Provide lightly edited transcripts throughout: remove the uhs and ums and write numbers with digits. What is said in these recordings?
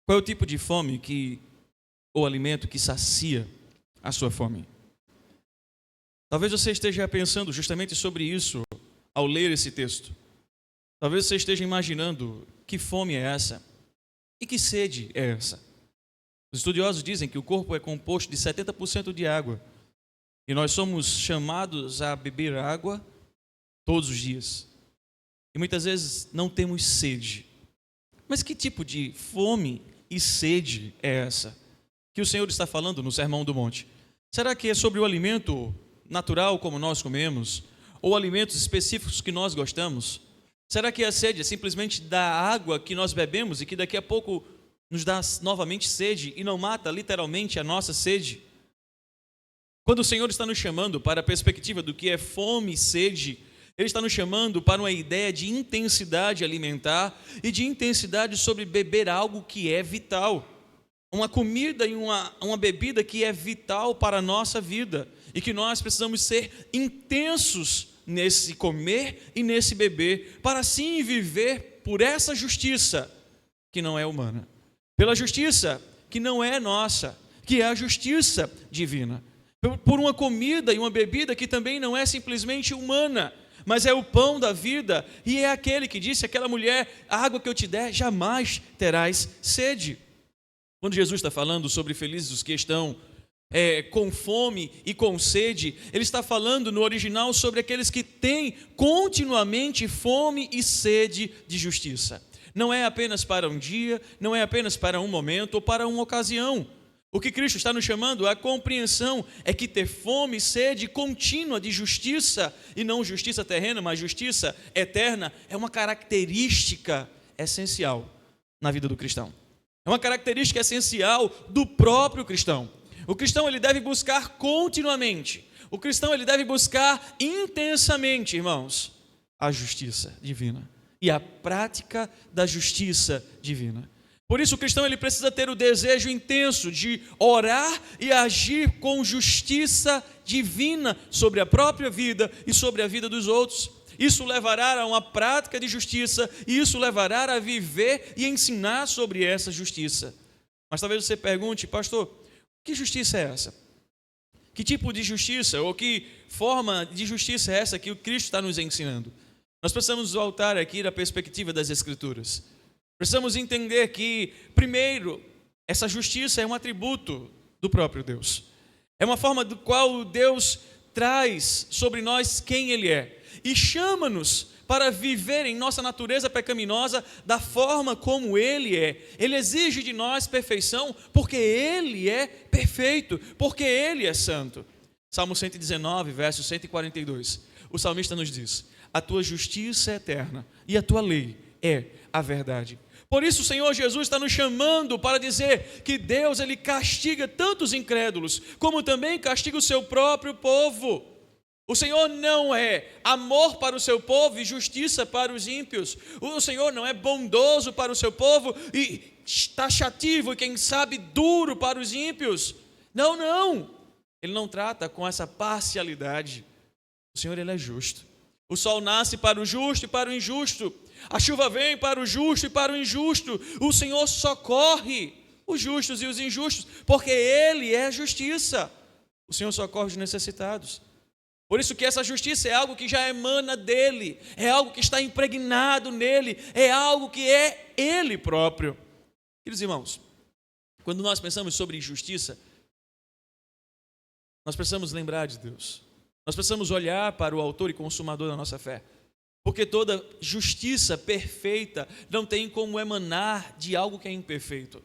Qual é o tipo de fome ou alimento que sacia a sua fome? Talvez você esteja pensando justamente sobre isso ao ler esse texto. Talvez você esteja imaginando que fome é essa e que sede é essa. Os estudiosos dizem que o corpo é composto de 70% de água e nós somos chamados a beber água todos os dias. E muitas vezes não temos sede. Mas que tipo de fome e sede é essa que o Senhor está falando no Sermão do Monte? Será que é sobre o alimento natural como nós comemos? Ou alimentos específicos que nós gostamos? Será que a sede é simplesmente da água que nós bebemos e que daqui a pouco nos dá novamente sede e não mata literalmente a nossa sede? Quando o Senhor está nos chamando para a perspectiva do que é fome e sede, Ele está nos chamando para uma ideia de intensidade alimentar e de intensidade sobre beber algo que é vital. Uma comida e uma bebida que é vital para a nossa vida e que nós precisamos ser intensos nesse comer e nesse beber, para assim viver por essa justiça que não é humana, pela justiça que não é nossa, que é a justiça divina, por uma comida e uma bebida que também não é simplesmente humana, mas é o pão da vida, e é aquele que disse àquela mulher: a água que eu te der, jamais terás sede. Quando Jesus está falando sobre felizes os que estão com fome e com sede, Ele está falando no original sobre aqueles que têm continuamente fome e sede de justiça. Não é apenas para um dia, não é apenas para um momento ou para uma ocasião. O que Cristo está nos chamando, a compreensão é que ter fome e sede contínua de justiça, e não justiça terrena, mas justiça eterna, é uma característica essencial na vida do cristão. É uma característica essencial do próprio cristão. O cristão, ele deve buscar continuamente. O cristão, ele deve buscar intensamente, irmãos, a justiça divina e a prática da justiça divina. Por isso o cristão, ele precisa ter o desejo intenso de orar e agir com justiça divina sobre a própria vida e sobre a vida dos outros. Isso levará a uma prática de justiça e isso levará a viver e ensinar sobre essa justiça. Mas talvez você pergunte: pastor, que justiça é essa? Que tipo de justiça ou que forma de justiça é essa que o Cristo está nos ensinando? Nós precisamos voltar aqui da perspectiva das Escrituras. Precisamos entender que, primeiro, essa justiça é um atributo do próprio Deus. É uma forma do qual Deus traz sobre nós quem Ele é e chama-nos para viver em nossa natureza pecaminosa da forma como Ele é. Ele exige de nós perfeição porque Ele é perfeito, porque Ele é santo. Salmo 119, verso 142. O salmista nos diz: a tua justiça é eterna e a tua lei é a verdade. Por isso o Senhor Jesus está nos chamando para dizer que Deus, Ele castiga tanto os incrédulos, como também castiga o seu próprio povo. O Senhor não é amor para o seu povo e justiça para os ímpios. O Senhor não é bondoso para o seu povo e taxativo e, quem sabe, duro para os ímpios. Não, não. Ele não trata com essa parcialidade. O Senhor, Ele é justo. O sol nasce para o justo e para o injusto. A chuva vem para o justo e para o injusto. O Senhor socorre os justos e os injustos, porque Ele é justiça. O Senhor socorre os necessitados. Por isso que essa justiça é algo que já emana dEle, é algo que está impregnado nele, é algo que é Ele próprio. Queridos irmãos, quando nós pensamos sobre justiça, nós precisamos lembrar de Deus. Nós precisamos olhar para o autor e consumador da nossa fé. Porque toda justiça perfeita não tem como emanar de algo que é imperfeito.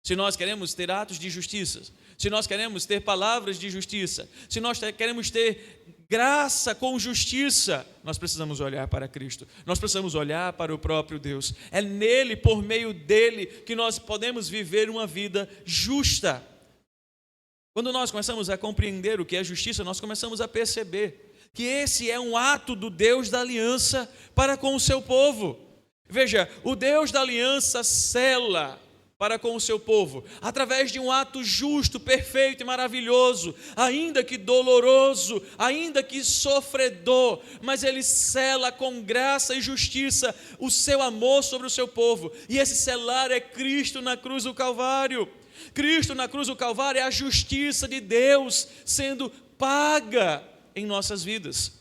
Se nós queremos ter atos de justiça, se nós queremos ter palavras de justiça, se nós queremos ter graça com justiça, nós precisamos olhar para Cristo, nós precisamos olhar para o próprio Deus. É nele, por meio dele, que nós podemos viver uma vida justa. Quando nós começamos a compreender o que é justiça, nós começamos a perceber que esse é um ato do Deus da aliança para com o seu povo. Veja, o Deus da aliança sela para com o seu povo, através de um ato justo, perfeito e maravilhoso, ainda que doloroso, ainda que sofredor, mas ele sela com graça e justiça o seu amor sobre o seu povo, e esse selar é Cristo na cruz do Calvário. Cristo na cruz do Calvário é a justiça de Deus sendo paga em nossas vidas.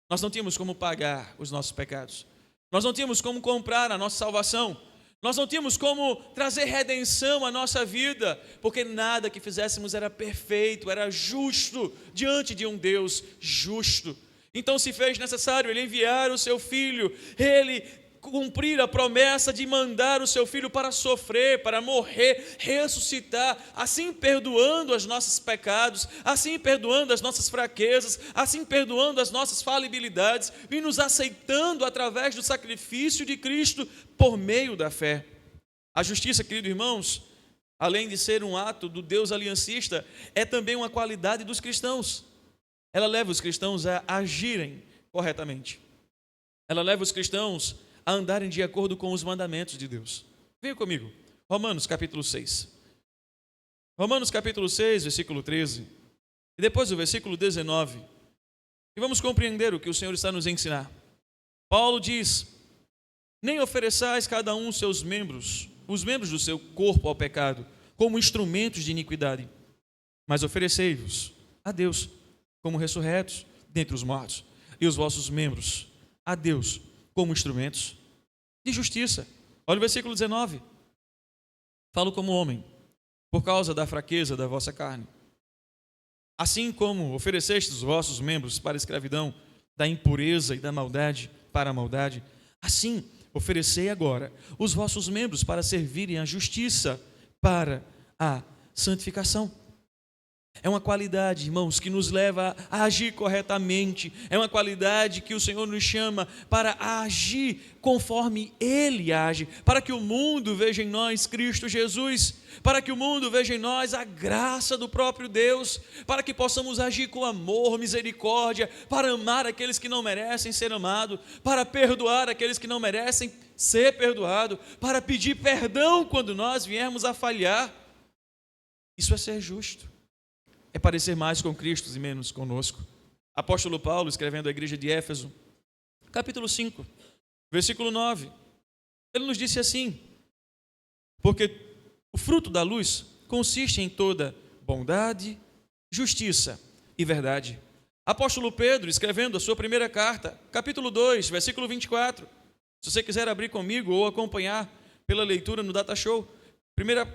Nós não tínhamos como pagar os nossos pecados, nós não tínhamos como comprar a nossa salvação, nós não tínhamos como trazer redenção à nossa vida, porque nada que fizéssemos era perfeito, era justo diante de um Deus justo. Então se fez necessário ele enviar o seu Filho, ele cumprir a promessa de mandar o seu Filho para sofrer, para morrer, ressuscitar, assim perdoando os nossos pecados, assim perdoando as nossas fraquezas, assim perdoando as nossas falibilidades e nos aceitando através do sacrifício de Cristo por meio da fé. A justiça, queridos irmãos, além de ser um ato do Deus aliancista, é também uma qualidade dos cristãos. Ela leva os cristãos a agirem corretamente. Ela leva os cristãos a andarem de acordo com os mandamentos de Deus. Venha comigo, Romanos capítulo 6. Romanos capítulo 6, versículo 13. E depois o versículo 19. E vamos compreender o que o Senhor está nos ensinar. Paulo diz: nem ofereçais cada um seus membros, os membros do seu corpo ao pecado, como instrumentos de iniquidade, mas oferecei-vos a Deus como ressurretos dentre os mortos, e os vossos membros a Deus como instrumentos de justiça. Olha o versículo 19. Falo como homem, por causa da fraqueza da vossa carne. Assim como oferecestes os vossos membros para a escravidão, da impureza e da maldade para a maldade, assim oferecei agora os vossos membros para servirem à justiça, para a santificação. É uma qualidade, irmãos, que nos leva a agir corretamente. É uma qualidade que o Senhor nos chama para agir conforme Ele age, para que o mundo veja em nós Cristo Jesus, para que o mundo veja em nós a graça do próprio Deus, para que possamos agir com amor, misericórdia, para amar aqueles que não merecem ser amados, para perdoar aqueles que não merecem ser perdoados, para pedir perdão quando nós viermos a falhar. Isso é ser justo. É parecer mais com Cristo e menos conosco. Apóstolo Paulo, escrevendo à igreja de Éfeso, capítulo 5, versículo 9, ele nos disse assim: porque o fruto da luz consiste em toda bondade, justiça e verdade. Apóstolo Pedro, escrevendo a sua primeira carta, capítulo 2, versículo 24, se você quiser abrir comigo ou acompanhar pela leitura no Data Show, primeira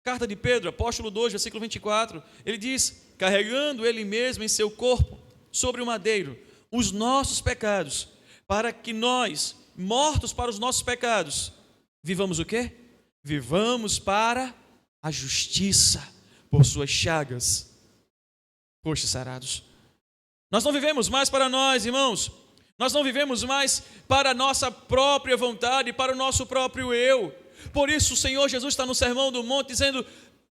carta de Pedro, apóstolo 2, versículo 24, ele diz: carregando ele mesmo em seu corpo, sobre o madeiro, os nossos pecados, para que nós, mortos para os nossos pecados, vivamos o quê? Vivamos para a justiça, por suas chagas, fostes sarados. Nós não vivemos mais para nós, irmãos, nós não vivemos mais para a nossa própria vontade, para o nosso próprio eu. Por isso o Senhor Jesus está no Sermão do Monte dizendo: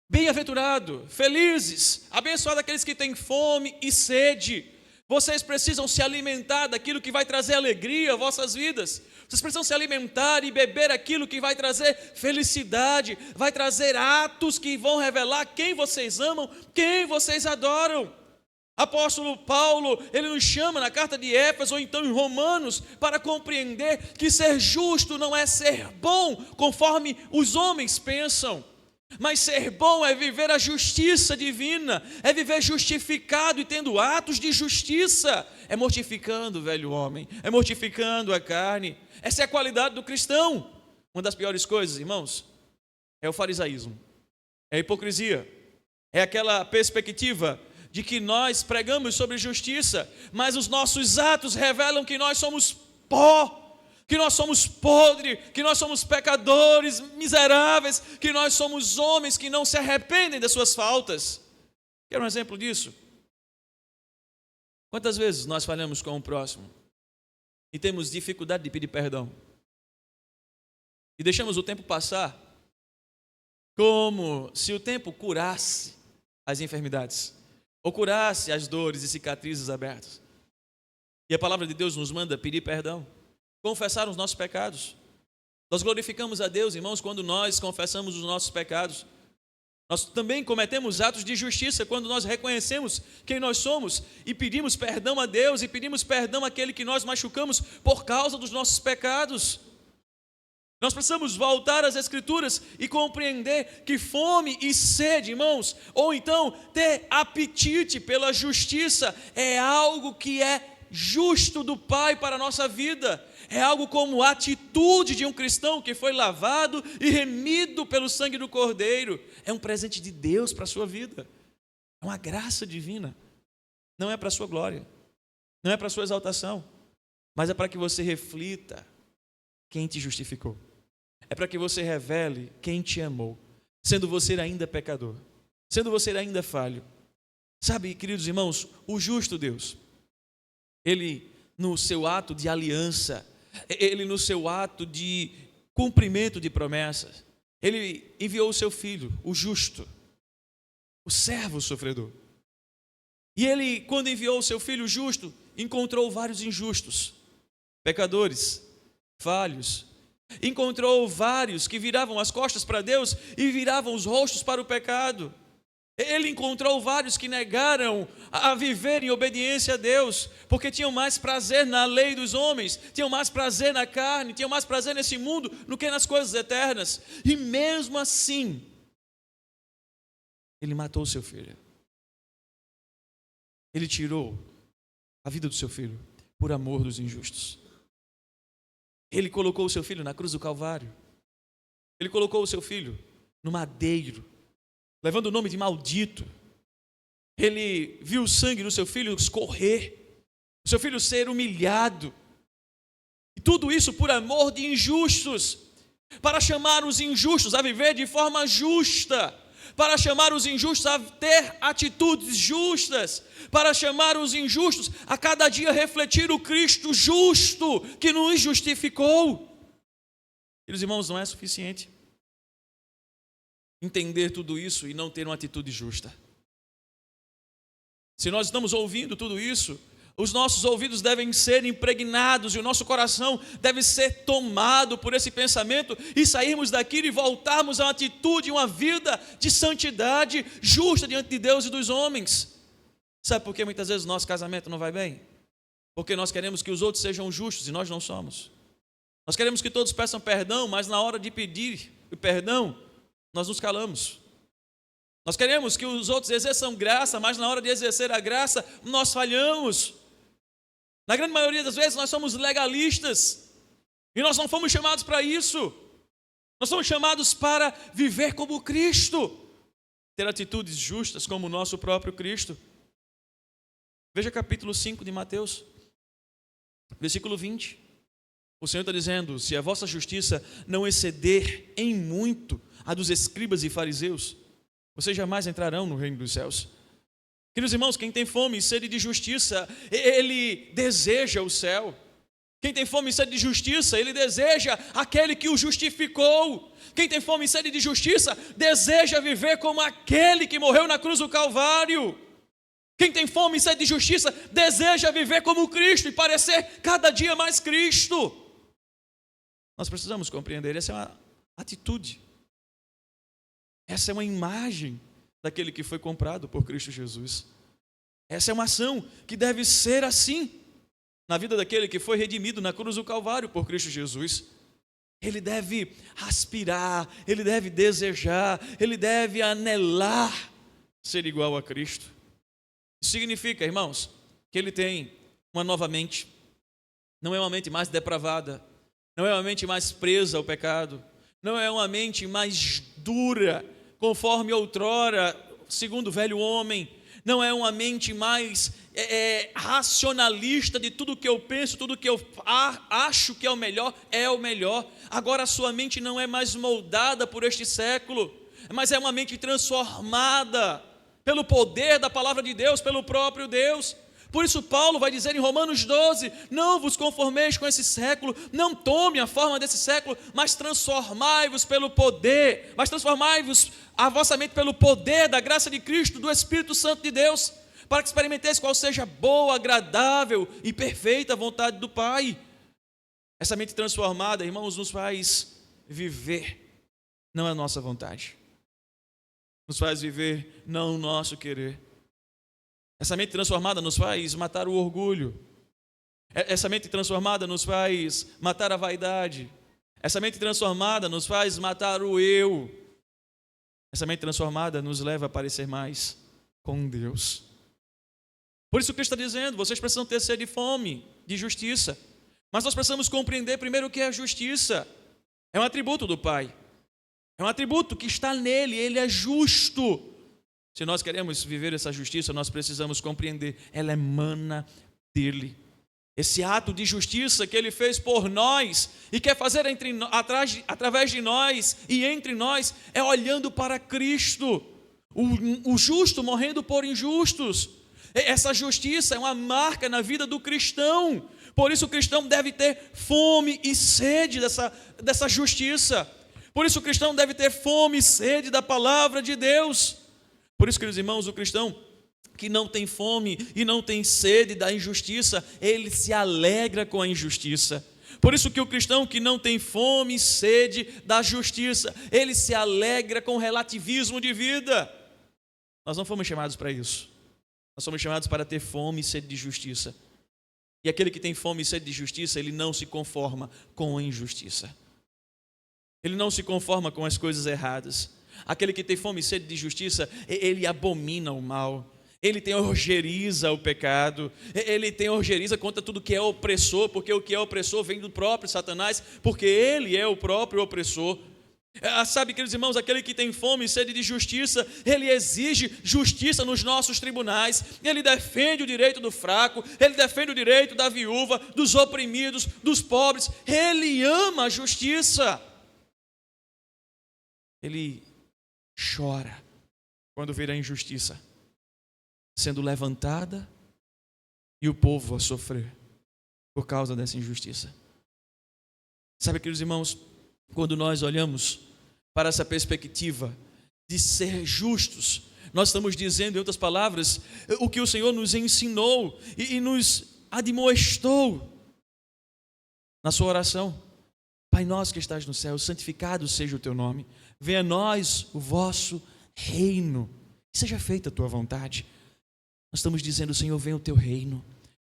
bem-aventurado, felizes, abençoados aqueles que têm fome e sede. Vocês precisam se alimentar daquilo que vai trazer alegria às vossas vidas. Vocês precisam se alimentar e beber aquilo que vai trazer felicidade, vai trazer atos que vão revelar quem vocês amam, quem vocês adoram. Apóstolo Paulo, ele nos chama na carta de Éfeso, ou então em Romanos, para compreender que ser justo não é ser bom, conforme os homens pensam, mas ser bom é viver a justiça divina, é viver justificado e tendo atos de justiça, é mortificando o velho homem, é mortificando a carne. Essa é a qualidade do cristão. Uma das piores coisas, irmãos, é o farisaísmo, é a hipocrisia, é aquela perspectiva de que nós pregamos sobre justiça, mas os nossos atos revelam que nós somos pó, que nós somos podre, que nós somos pecadores miseráveis, que nós somos homens que não se arrependem das suas faltas. Quer um exemplo disso? Quantas vezes nós falhamos com o próximo e temos dificuldade de pedir perdão e deixamos o tempo passar como se o tempo curasse as enfermidades ou curasse as dores e cicatrizes abertas. E a palavra de Deus nos manda pedir perdão, confessar os nossos pecados. Nós glorificamos a Deus, irmãos, quando nós confessamos os nossos pecados. Nós também cometemos atos de justiça quando nós reconhecemos quem nós somos e pedimos perdão a Deus e pedimos perdão àquele que nós machucamos por causa dos nossos pecados. Nós precisamos voltar às Escrituras e compreender que fome e sede, irmãos, ou então ter apetite pela justiça é algo que é justo do Pai para a nossa vida. É algo como atitude de um cristão que foi lavado e remido pelo sangue do Cordeiro. É um presente de Deus para a sua vida. É uma graça divina. Não é para a sua glória. Não é para a sua exaltação. Mas é para que você reflita quem te justificou. É para que você revele quem te amou, sendo você ainda pecador, sendo você ainda falho. Sabe, queridos irmãos, o justo Deus, Ele no seu ato de aliança, Ele no seu ato de cumprimento de promessas, Ele enviou o seu Filho, o justo, o servo sofredor. E Ele, quando enviou o seu Filho justo, encontrou vários injustos, pecadores, falhos. Encontrou vários que viravam as costas para Deus e viravam os rostos para o pecado. Ele encontrou vários que negaram a viver em obediência a Deus, porque tinham mais prazer na lei dos homens, tinham mais prazer na carne, tinham mais prazer nesse mundo do que nas coisas eternas. E mesmo assim, Ele matou o seu filho. Ele tirou a vida do seu filho por amor dos injustos. Ele colocou o seu filho na cruz do Calvário. Ele colocou o seu filho no madeiro, levando o nome de maldito. Ele viu o sangue do seu filho escorrer, o seu filho ser humilhado. E tudo isso por amor de injustos, para chamar os injustos a viver de forma justa, para chamar os injustos a ter atitudes justas, para chamar os injustos a cada dia refletir o Cristo justo que nos justificou. Queridos irmãos, não é suficiente entender tudo isso e não ter uma atitude justa. Se nós estamos ouvindo tudo isso, os nossos ouvidos devem ser impregnados e o nosso coração deve ser tomado por esse pensamento e sairmos daqui e voltarmos a uma atitude, uma vida de santidade justa diante de Deus e dos homens. Sabe por que muitas vezes o nosso casamento não vai bem? Porque nós queremos que os outros sejam justos e nós não somos. Nós queremos que todos peçam perdão, mas na hora de pedir o perdão, nós nos calamos. Nós queremos que os outros exerçam graça, mas na hora de exercer a graça, nós falhamos. Na grande maioria das vezes nós somos legalistas e nós não fomos chamados para isso. Nós somos chamados para viver como Cristo, ter atitudes justas como o nosso próprio Cristo. Veja capítulo 5 de Mateus, versículo 20. O Senhor está dizendo: se a vossa justiça não exceder em muito a dos escribas e fariseus, vocês jamais entrarão no reino dos céus. Queridos irmãos, quem tem fome e sede de justiça, ele deseja o céu. Quem tem fome e sede de justiça, ele deseja aquele que o justificou. Quem tem fome e sede de justiça, deseja viver como aquele que morreu na cruz do Calvário. Quem tem fome e sede de justiça, deseja viver como Cristo e parecer cada dia mais Cristo. Nós precisamos compreender, essa é uma atitude. Essa é uma imagem daquele que foi comprado por Cristo Jesus. Essa é uma ação que deve ser assim na vida daquele que foi redimido na cruz do Calvário por Cristo Jesus. Ele deve aspirar, ele deve desejar, ele deve anelar ser igual a Cristo. Isso significa, irmãos, que ele tem uma nova mente. Não é uma mente mais depravada, não é uma mente mais presa ao pecado, não é uma mente mais dura, conforme outrora, segundo o velho homem. Não é uma mente mais racionalista de tudo que eu penso, tudo que eu acho que é o melhor. Agora a sua mente não é mais moldada por este século, mas é uma mente transformada pelo poder da palavra de Deus, pelo próprio Deus. Por isso Paulo vai dizer em Romanos 12, não vos conformeis com esse século, não tome a forma desse século, mas transformai-vos pelo poder, mas transformai-vos a vossa mente pelo poder da graça de Cristo, do Espírito Santo de Deus, para que experimenteis qual seja boa, agradável e perfeita vontade do Pai. Essa mente transformada, irmãos, nos faz viver não é a nossa vontade. Nos faz viver não o nosso querer. Essa mente transformada nos faz matar o orgulho. Essa mente transformada nos faz matar a vaidade. Essa mente transformada nos faz matar o eu. Essa mente transformada nos leva a parecer mais com Deus. Por isso que Cristo está dizendo, vocês precisam ter sede e fome de justiça. Mas nós precisamos compreender primeiro o que é a justiça. É um atributo do Pai. É um atributo que está nele, ele é justo. Se nós queremos viver essa justiça, nós precisamos compreender, ela emana dele. Esse ato de justiça que ele fez por nós e quer fazer através de nós e entre nós, é olhando para Cristo, o justo morrendo por injustos. Essa justiça é uma marca na vida do cristão. Por isso o cristão deve ter fome e sede dessa justiça. Por isso o cristão deve ter fome e sede da palavra de Deus. Por isso, queridos irmãos, o cristão que não tem fome e não tem sede da injustiça, ele se alegra com a injustiça. Por isso que o cristão que não tem fome e sede da justiça, ele se alegra com o relativismo de vida. Nós não fomos chamados para isso. Nós somos chamados para ter fome e sede de justiça. E aquele que tem fome e sede de justiça, ele não se conforma com a injustiça. Ele não se conforma com as coisas erradas. Aquele que tem fome e sede de justiça, ele abomina o mal. Ele tem ojeriza o pecado. Ele tem ojeriza contra tudo que é opressor, porque o que é opressor vem do próprio Satanás, porque ele é o próprio opressor. Sabe, queridos irmãos, aquele que tem fome e sede de justiça, ele exige justiça nos nossos tribunais, ele defende o direito do fraco, ele defende o direito da viúva, dos oprimidos, dos pobres, ele ama a justiça. Ele chora quando vê a injustiça sendo levantada e o povo a sofrer por causa dessa injustiça. Sabe, queridos irmãos, quando nós olhamos para essa perspectiva de ser justos, nós estamos dizendo, em outras palavras, o que o Senhor nos ensinou e nos admoestou na sua oração. Pai nosso que estás no céu, santificado seja o teu nome. Venha a nós o vosso reino. Seja feita a tua vontade. Nós estamos dizendo, Senhor, venha o teu reino.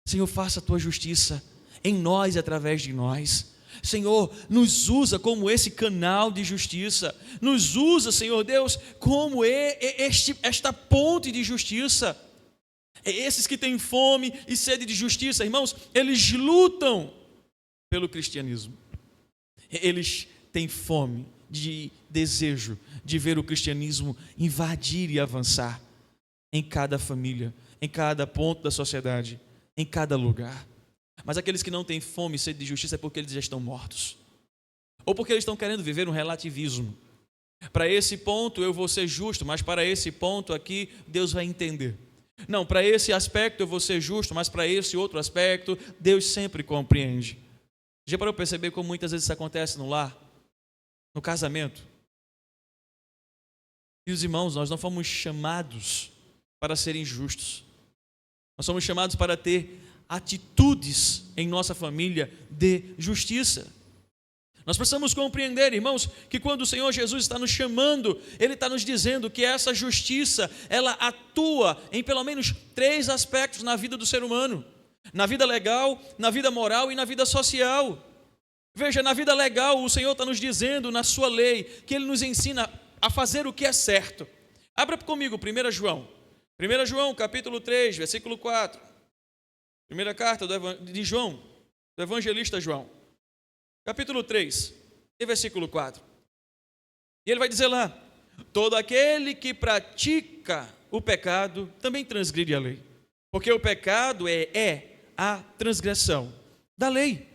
Senhor, faça a tua justiça em nós e através de nós. Senhor, nos usa como esse canal de justiça. Nos usa, Senhor Deus, como esta ponte de justiça. Esses que têm fome e sede de justiça, irmãos, eles lutam pelo cristianismo. Eles têm fome, de desejo de ver o cristianismo invadir e avançar em cada família, em cada ponto da sociedade, em cada lugar. Mas aqueles que não têm fome e sede de justiça é porque eles já estão mortos. Ou porque eles estão querendo viver um relativismo. Para esse ponto eu vou ser justo, mas para esse ponto aqui Deus vai entender. Não, para esse aspecto eu vou ser justo, mas para esse outro aspecto Deus sempre compreende. Já parou para perceber como muitas vezes isso acontece no lar? No casamento? E os irmãos, nós não fomos chamados para serem justos. Nós somos chamados para ter atitudes em nossa família de justiça. Nós precisamos compreender, irmãos, que quando o Senhor Jesus está nos chamando, Ele está nos dizendo que essa justiça, ela atua em pelo menos 3 aspectos na vida do ser humano. Na vida legal, na vida moral e na vida social. Veja, na vida legal, o Senhor está nos dizendo na sua lei, que Ele nos ensina a fazer o que é certo. Abra comigo 1 João. 1 João, capítulo 3, versículo 4. Primeira carta de João, do evangelista João. Capítulo 3, e versículo 4. E ele vai dizer lá: todo aquele que pratica o pecado também transgride a lei. Porque o pecado é a transgressão da lei.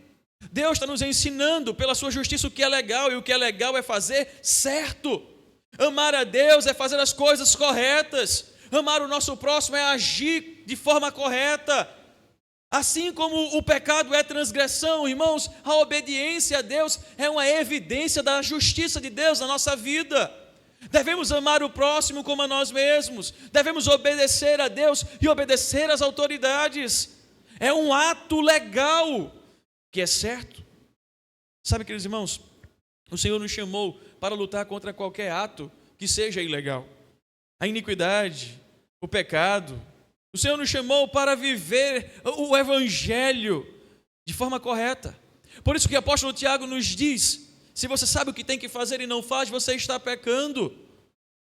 Deus está nos ensinando pela sua justiça o que é legal, e o que é legal é fazer certo. Amar a Deus é fazer as coisas corretas. Amar o nosso próximo é agir de forma correta. Assim como o pecado é transgressão, irmãos, a obediência a Deus é uma evidência da justiça de Deus na nossa vida. Devemos amar o próximo como a nós mesmos. Devemos obedecer a Deus e obedecer às autoridades. É um ato legal que é certo. Sabe, queridos irmãos, O Senhor nos chamou para lutar contra qualquer ato que seja ilegal. A iniquidade, o pecado. O Senhor nos chamou para viver o Evangelho de forma correta. Por isso que o apóstolo Tiago nos diz: se você sabe o que tem que fazer e não faz, você está pecando.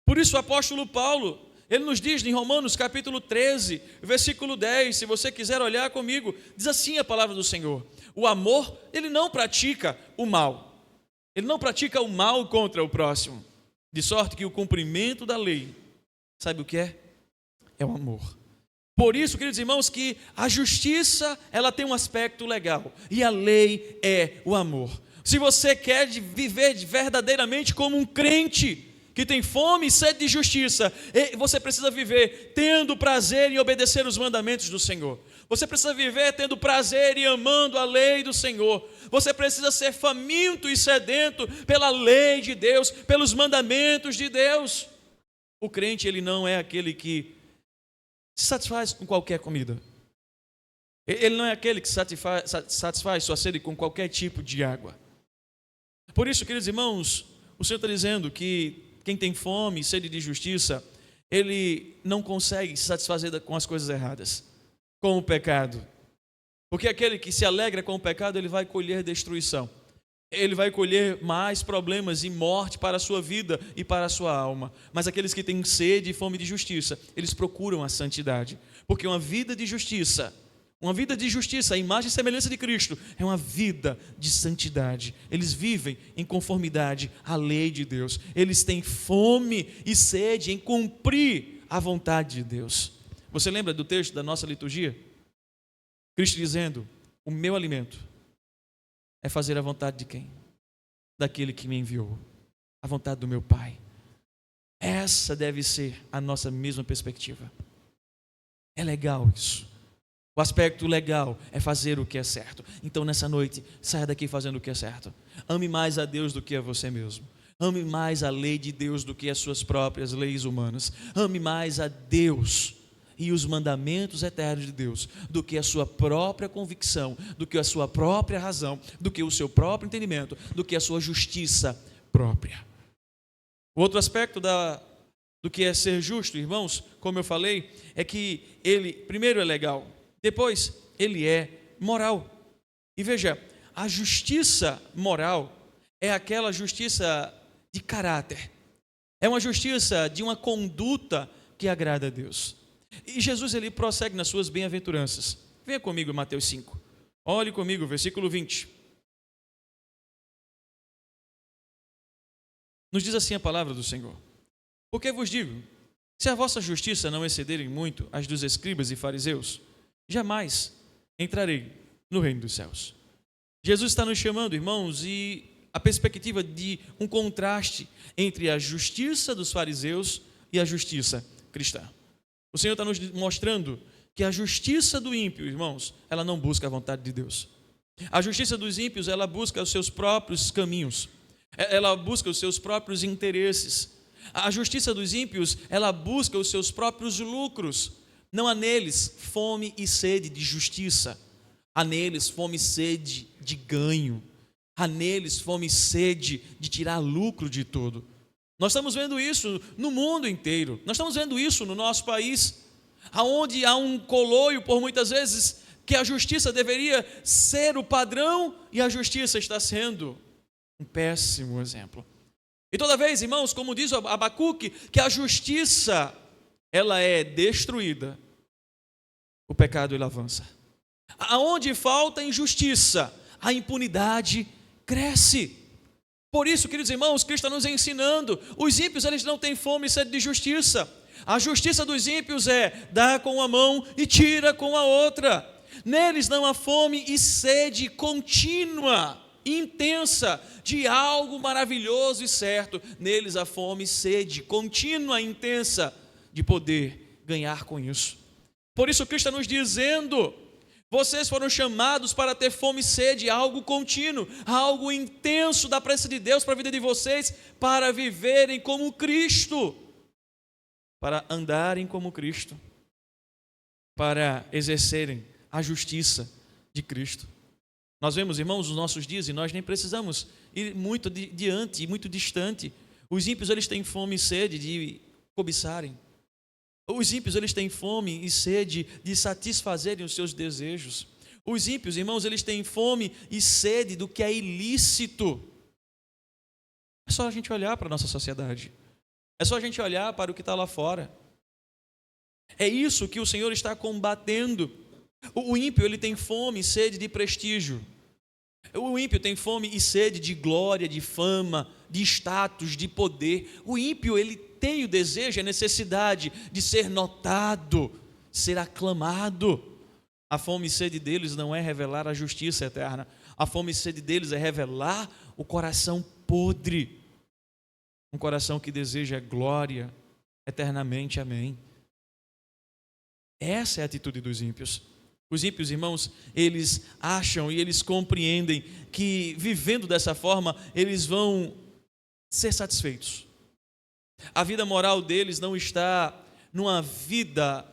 Por isso o apóstolo Paulo, ele nos diz em Romanos capítulo 13, versículo 10, se você quiser olhar comigo, diz assim a palavra do Senhor: o amor, ele não pratica o mal. Ele não pratica o mal contra o próximo. De sorte que o cumprimento da lei, sabe o que é? É o amor. Por isso, queridos irmãos, que a justiça, ela tem um aspecto legal. E a lei é o amor. Se você quer viver verdadeiramente como um crente, que tem fome e sede de justiça, você precisa viver tendo prazer em obedecer os mandamentos do Senhor. Você precisa viver tendo prazer e amando a lei do Senhor. Você precisa ser faminto e sedento pela lei de Deus, pelos mandamentos de Deus. O crente, ele não é aquele que se satisfaz com qualquer comida. Ele não é aquele que satisfaz sua sede com qualquer tipo de água. Por isso, queridos irmãos, o Senhor está dizendo que quem tem fome e sede de justiça, ele não consegue se satisfazer com as coisas erradas, com o pecado. Porque aquele que se alegra com o pecado, ele vai colher destruição. Ele vai colher mais problemas e morte para a sua vida e para a sua alma. Mas aqueles que têm sede e fome de justiça, eles procuram a santidade. Porque uma vida de justiça, a imagem e semelhança de Cristo, é uma vida de santidade. Eles vivem em conformidade à lei de Deus. Eles têm fome e sede em cumprir a vontade de Deus. Você lembra do texto da nossa liturgia? Cristo dizendo: o meu alimento é fazer a vontade de quem? Daquele que me enviou. A vontade do meu Pai. Essa deve ser a nossa mesma perspectiva. É legal isso. O aspecto legal é fazer o que é certo. Então nessa noite, saia daqui fazendo o que é certo. Ame mais a Deus do que a você mesmo. Ame mais a lei de Deus do que as suas próprias leis humanas. Ame mais a Deus e os mandamentos eternos de Deus do que a sua própria convicção, do que a sua própria razão, do que o seu próprio entendimento, do que a sua justiça própria. O outro aspecto do que é ser justo, irmãos, como eu falei, é que ele, primeiro, é legal, depois, ele é moral. E veja, a justiça moral é aquela justiça de caráter, é uma justiça de uma conduta que agrada a Deus. E Jesus, ele prossegue nas suas bem-aventuranças. Venha comigo em Mateus 5. Olhe comigo, versículo 20. Nos diz assim a palavra do Senhor: porque vos digo, se a vossa justiça não excederem muito as dos escribas e fariseus, jamais entrarei no reino dos céus. Jesus está nos chamando, irmãos, e a perspectiva de um contraste entre a justiça dos fariseus e a justiça cristã. O Senhor está nos mostrando que a justiça do ímpio, irmãos, ela não busca a vontade de Deus. A justiça dos ímpios, ela busca os seus próprios caminhos. Ela busca os seus próprios interesses. A justiça dos ímpios, ela busca os seus próprios lucros. Não há neles fome e sede de justiça. Há neles fome e sede de ganho. Há neles fome e sede de tirar lucro de tudo. Nós estamos vendo isso no mundo inteiro. Nós estamos vendo isso no nosso país, onde há um coloio, por muitas vezes, que a justiça deveria ser o padrão e a justiça está sendo um péssimo exemplo. E toda vez, irmãos, como diz o Abacuque, que a justiça, ela é destruída, o pecado ele avança. Aonde falta injustiça, a impunidade cresce. Por isso, queridos irmãos, Cristo está nos ensinando, os ímpios eles não têm fome e sede de justiça. A justiça dos ímpios é dar com uma mão e tira com a outra. Neles não há fome e sede contínua, intensa, de algo maravilhoso e certo. Neles há fome e sede contínua, intensa, de poder ganhar com isso. Por isso Cristo está nos dizendo: vocês foram chamados para ter fome e sede, algo contínuo, algo intenso da presença de Deus para a vida de vocês, para viverem como Cristo, para andarem como Cristo, para exercerem a justiça de Cristo. Nós vemos, irmãos, os nossos dias, e nós nem precisamos ir muito diante, muito distante. Os ímpios, eles têm fome e sede de cobiçarem. Os ímpios, eles têm fome e sede de satisfazerem os seus desejos. Os ímpios, irmãos, eles têm fome e sede do que é ilícito. É só a gente olhar para a nossa sociedade. É só a gente olhar para o que está lá fora. É isso que o Senhor está combatendo. O ímpio, ele tem fome e sede de prestígio. O ímpio tem fome e sede de glória, de fama, de status, de poder. O ímpio, ele tem o desejo, a necessidade de ser notado, ser aclamado. A fome e sede deles não é revelar a justiça eterna. A fome e sede deles é revelar o coração podre. Um coração que deseja glória eternamente. Amém. Essa é a atitude dos ímpios. Os ímpios, irmãos, eles acham e eles compreendem que vivendo dessa forma, eles vão ser satisfeitos. A vida moral deles não está numa vida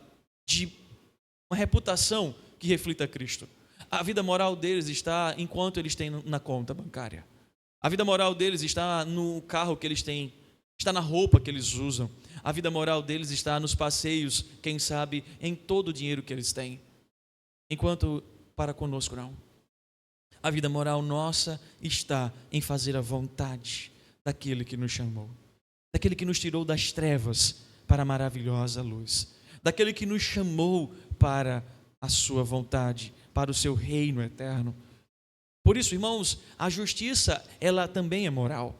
de uma reputação que reflita Cristo. A vida moral deles está enquanto eles têm na conta bancária. A vida moral deles está no carro que eles têm, está na roupa que eles usam. A vida moral deles está nos passeios, quem sabe, em todo o dinheiro que eles têm. Enquanto para conosco não. A vida moral nossa está em fazer a vontade daquele que nos chamou, daquele que nos tirou das trevas para a maravilhosa luz, daquele que nos chamou para a sua vontade, para o seu reino eterno. Por isso, irmãos, a justiça, ela também é moral.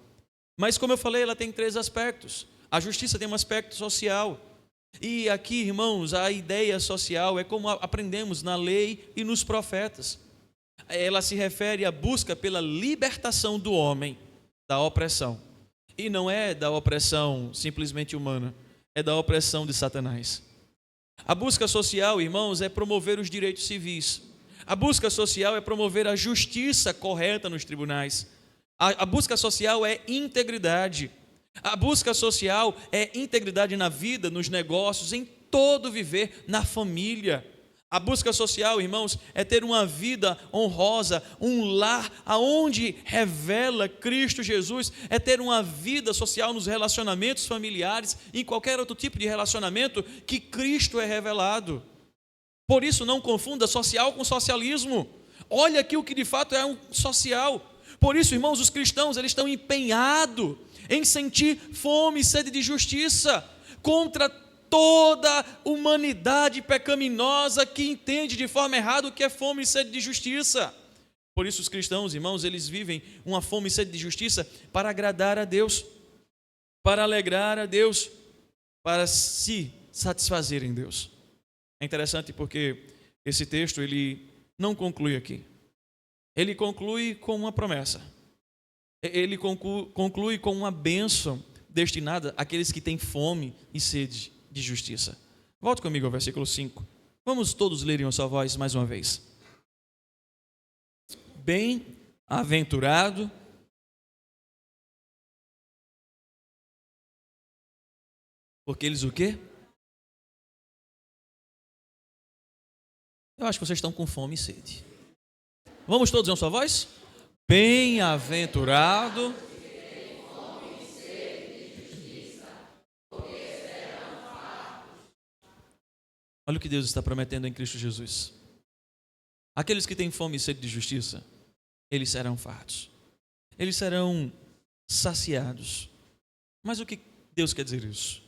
Mas como eu falei, ela tem 3 aspectos. A justiça tem um aspecto social. E aqui, irmãos, a ideia social é como aprendemos na lei e nos profetas. Ela se refere à busca pela libertação do homem da opressão. E não é da opressão simplesmente humana, é da opressão de Satanás. A busca social, irmãos, é promover os direitos civis. A busca social é promover a justiça correta nos tribunais. A busca social é integridade. A busca social é integridade na vida, nos negócios, em todo viver, na família. A busca social, irmãos, é ter uma vida honrosa, um lar aonde revela Cristo Jesus, é ter uma vida social nos relacionamentos familiares, em qualquer outro tipo de relacionamento que Cristo é revelado. Por isso, não confunda social com socialismo. Olha aqui o que de fato é um social. Por isso, irmãos, os cristãos, eles estão empenhados em sentir fome e sede de justiça contra toda a humanidade pecaminosa que entende de forma errada o que é fome e sede de justiça. Por isso os cristãos, irmãos, eles vivem uma fome e sede de justiça para agradar a Deus, para alegrar a Deus, para se satisfazer em Deus. É interessante porque esse texto, ele não conclui aqui. Ele conclui com uma promessa. Ele conclui com uma bênção destinada àqueles que têm fome e sede de justiça. Volte comigo ao versículo 5. Vamos todos ler em uma só voz mais uma vez. Bem-aventurado porque eles o quê? Eu acho que vocês estão com fome e sede. Vamos todos em uma só voz? Bem-aventurado. Olha o que Deus está prometendo em Cristo Jesus. Aqueles que têm fome e sede de justiça, eles serão fartos. Eles serão saciados. Mas o que Deus quer dizer isso?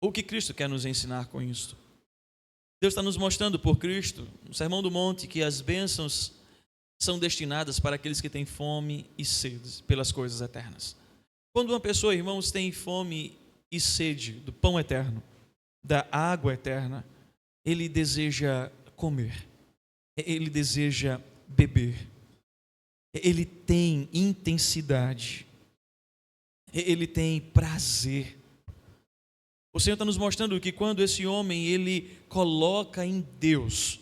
O que Cristo quer nos ensinar com isso? Deus está nos mostrando por Cristo, no Sermão do Monte, que as bênçãos são destinadas para aqueles que têm fome e sede pelas coisas eternas. Quando uma pessoa, irmãos, tem fome e sede do pão eterno, da água eterna, ele deseja comer, ele deseja beber, ele tem intensidade, ele tem prazer. O Senhor está nos mostrando que quando esse homem, ele coloca em Deus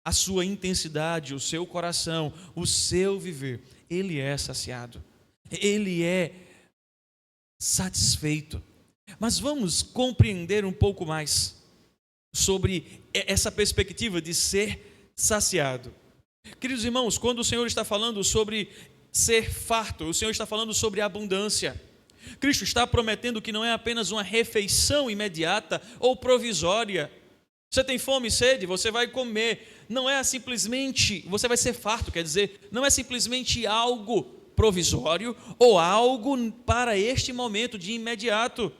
a sua intensidade, o seu coração, o seu viver, ele é saciado, ele é satisfeito. Mas vamos compreender um pouco mais sobre essa perspectiva de ser saciado. Queridos irmãos, quando o Senhor está falando sobre ser farto, o Senhor está falando sobre abundância. Cristo está prometendo que não é apenas uma refeição imediata ou provisória. Você tem fome e sede, você vai comer. Não é simplesmente, você vai ser farto, quer dizer, não é simplesmente algo provisório ou algo para este momento de imediato.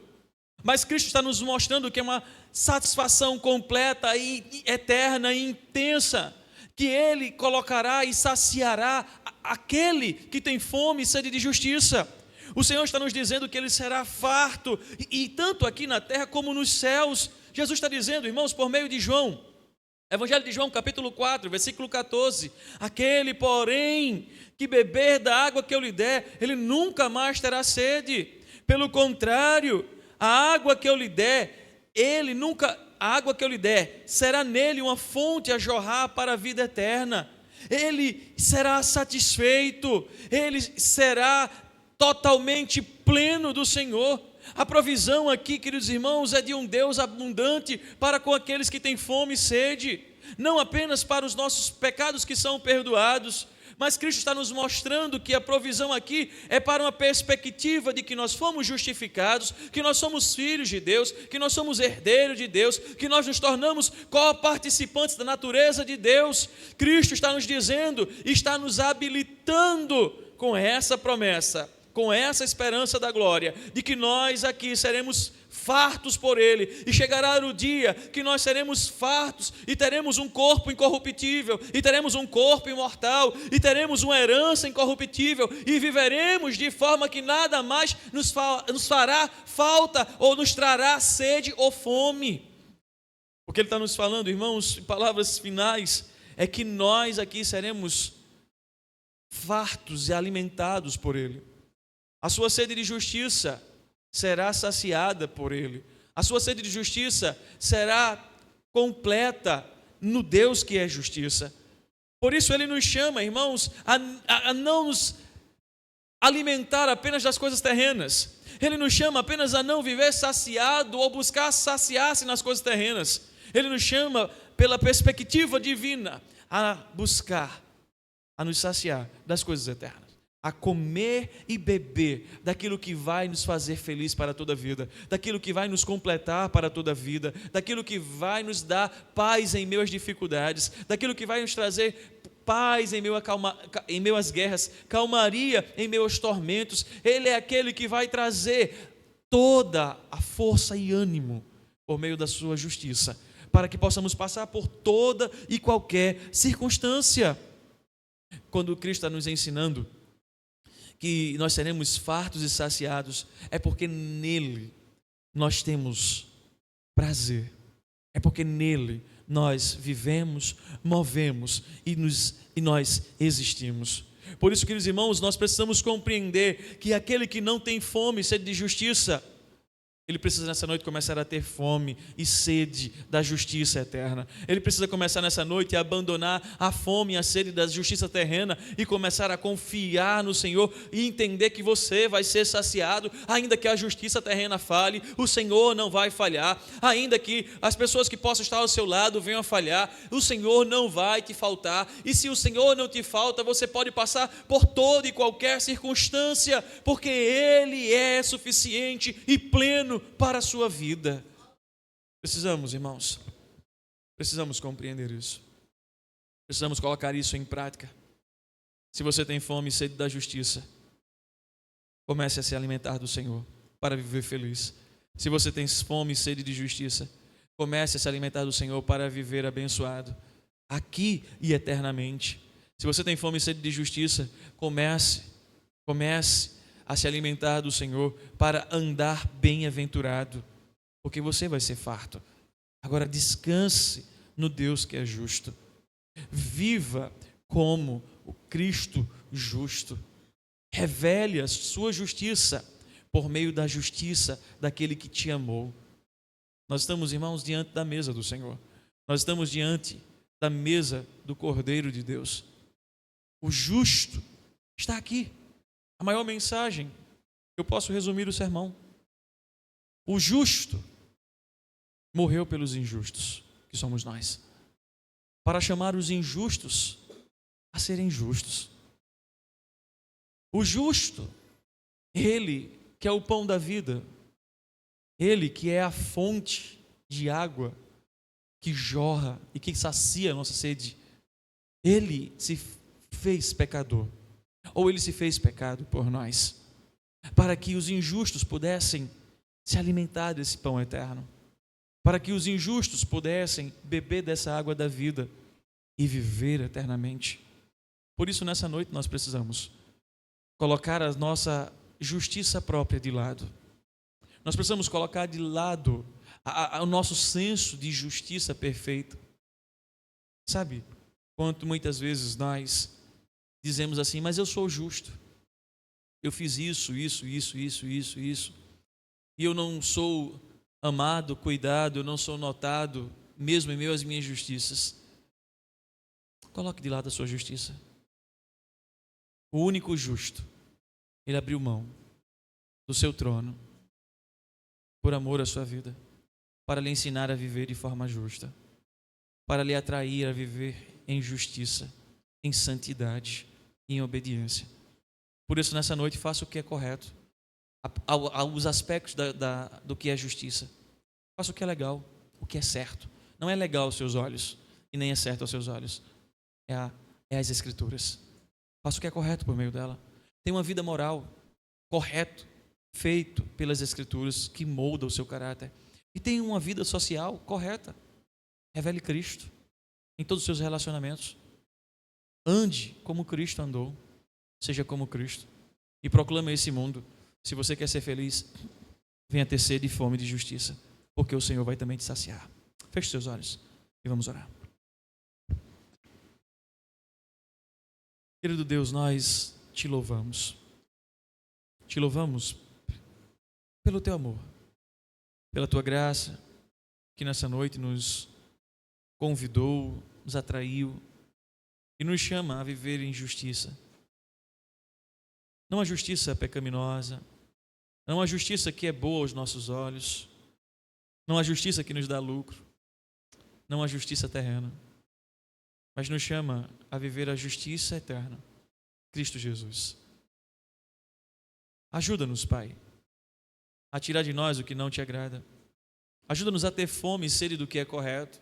Mas Cristo está nos mostrando que é uma satisfação completa e eterna e intensa, que Ele colocará e saciará aquele que tem fome e sede de justiça. O Senhor está nos dizendo que Ele será farto, e tanto aqui na terra como nos céus. Jesus está dizendo, irmãos, por meio de João, Evangelho de João, capítulo 4, versículo 14, aquele, porém, que beber da água que eu lhe der, ele nunca mais terá sede. Pelo contrário, a água que eu lhe der, a água que eu lhe der, será nele uma fonte a jorrar para a vida eterna. Ele será satisfeito, ele será totalmente pleno do Senhor. A provisão aqui, queridos irmãos, é de um Deus abundante para com aqueles que têm fome e sede, não apenas para os nossos pecados que são perdoados, mas Cristo está nos mostrando que a provisão aqui é para uma perspectiva de que nós fomos justificados, que nós somos filhos de Deus, que nós somos herdeiros de Deus, que nós nos tornamos co-participantes da natureza de Deus. Cristo está nos dizendo, está nos habilitando com essa promessa, com essa esperança da glória, de que nós aqui seremos fartos por Ele, e chegará o dia que nós seremos fartos, e teremos um corpo incorruptível, e teremos um corpo imortal, e teremos uma herança incorruptível, e viveremos de forma que nada mais nos fará falta, ou nos trará sede ou fome. O que Ele está nos falando, irmãos, em palavras finais, é que nós aqui seremos fartos e alimentados por Ele. A sua sede de justiça será saciada por Ele. A sua sede de justiça será completa no Deus que é justiça. Por isso Ele nos chama, irmãos, a não nos alimentar apenas das coisas terrenas. Ele nos chama apenas a não viver saciado ou buscar saciar-se nas coisas terrenas. Ele nos chama pela perspectiva divina a buscar, a nos saciar das coisas eternas, a comer e beber daquilo que vai nos fazer feliz para toda a vida, daquilo que vai nos completar para toda a vida, daquilo que vai nos dar paz em meio às dificuldades, daquilo que vai nos trazer paz em meio às guerras, calmaria em meio aos tormentos. Ele é aquele que vai trazer toda a força e ânimo por meio da sua justiça, para que possamos passar por toda e qualquer circunstância. Quando Cristo está nos ensinando que nós seremos fartos e saciados, é porque nele nós temos prazer, é porque nele nós vivemos, movemos e nós existimos. Por isso, queridos irmãos, nós precisamos compreender que aquele que não tem fome e sede de justiça, ele precisa nessa noite começar a ter fome e sede da justiça eterna. Ele precisa começar nessa noite a abandonar a fome e a sede da justiça terrena e começar a confiar no Senhor e entender que você vai ser saciado, ainda que a justiça terrena falhe, o Senhor não vai falhar. Ainda que as pessoas que possam estar ao seu lado venham a falhar, o Senhor não vai te faltar. E se o Senhor não te falta, você pode passar por toda e qualquer circunstância, porque Ele é suficiente e pleno para a sua vida. Precisamos, irmãos, precisamos compreender isso. Precisamos colocar isso em prática. Se você tem fome e sede da justiça, comece a se alimentar do Senhor para viver feliz. Se você tem fome e sede de justiça, comece a se alimentar do Senhor para viver abençoado, aqui e eternamente. Se você tem fome e sede de justiça, comece a se alimentar do Senhor para andar bem-aventurado, porque você vai ser farto. Agora descanse no Deus que é justo. Viva como o Cristo justo. Revele a sua justiça por meio da justiça daquele que te amou. Nós estamos, irmãos, diante da mesa do Senhor. Nós estamos diante da mesa do Cordeiro de Deus. O justo está aqui. A maior mensagem, eu posso resumir o sermão. O justo morreu pelos injustos, que somos nós, para chamar os injustos a serem justos. O justo, ele que é o pão da vida, ele que é a fonte de água que jorra e que sacia a nossa sede, ele se fez pecador, ou ele se fez pecado por nós, para que os injustos pudessem se alimentar desse pão eterno, para que os injustos pudessem beber dessa água da vida e viver eternamente. Por isso, nessa noite, nós precisamos colocar a nossa justiça própria de lado. Nós precisamos colocar de lado o nosso senso de justiça perfeita. Sabe, quanto muitas vezes nós dizemos assim, mas eu sou justo. Eu fiz isso, e eu não sou amado, cuidado, eu não sou notado, mesmo em meio às minhas justiças. Coloque de lado a sua justiça. O único justo, ele abriu mão do seu trono por amor à sua vida, para lhe ensinar a viver de forma justa, para lhe atrair a viver em justiça, em santidade e em obediência. Por isso, nessa noite, faça o que é correto, aos aspectos do que é justiça. Faça o que é legal, o que é certo. Não é legal aos seus olhos e nem é certo aos seus olhos. É as Escrituras. Faça o que é correto por meio dela. Tenha uma vida moral, correto, feito pelas Escrituras, que molda o seu caráter. E tenha uma vida social correta. Revele Cristo em todos os seus relacionamentos. Ande como Cristo andou. Seja como Cristo. E proclame a esse mundo. Se você quer ser feliz, venha ter sede e fome de justiça, porque o Senhor vai também te saciar. Feche seus olhos e vamos orar. Querido Deus, nós te louvamos. Te louvamos pelo teu amor, pela tua graça, que nessa noite nos convidou, nos atraiu e nos chama a viver em justiça. Não a justiça pecaminosa, não a justiça que é boa aos nossos olhos, não a justiça que nos dá lucro, não a justiça terrena, mas nos chama a viver a justiça eterna, Cristo Jesus. Ajuda-nos, Pai, a tirar de nós o que não te agrada. Ajuda-nos a ter fome e sede do que é correto.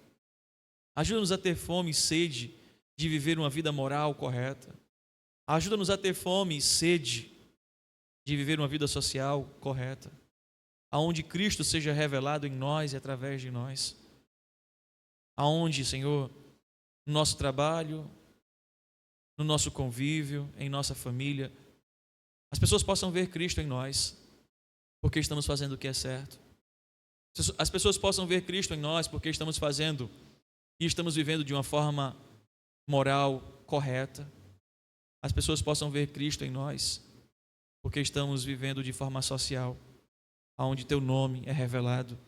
Ajuda-nos a ter fome e sede de viver uma vida moral correta. Ajuda-nos a ter fome e sede de viver uma vida social correta, aonde Cristo seja revelado em nós e através de nós. Aonde, Senhor, no nosso trabalho, no nosso convívio, em nossa família, as pessoas possam ver Cristo em nós, porque estamos fazendo o que é certo. As pessoas possam ver Cristo em nós, porque estamos fazendo e estamos vivendo de uma forma moral correta. As pessoas possam ver Cristo em nós, porque estamos vivendo de forma social, onde teu nome é revelado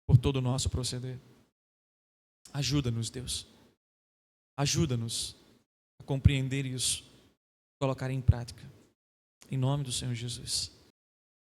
por todo o nosso proceder. Ajuda-nos, Deus. Ajuda-nos a compreender isso, colocar em prática. Em nome do Senhor Jesus.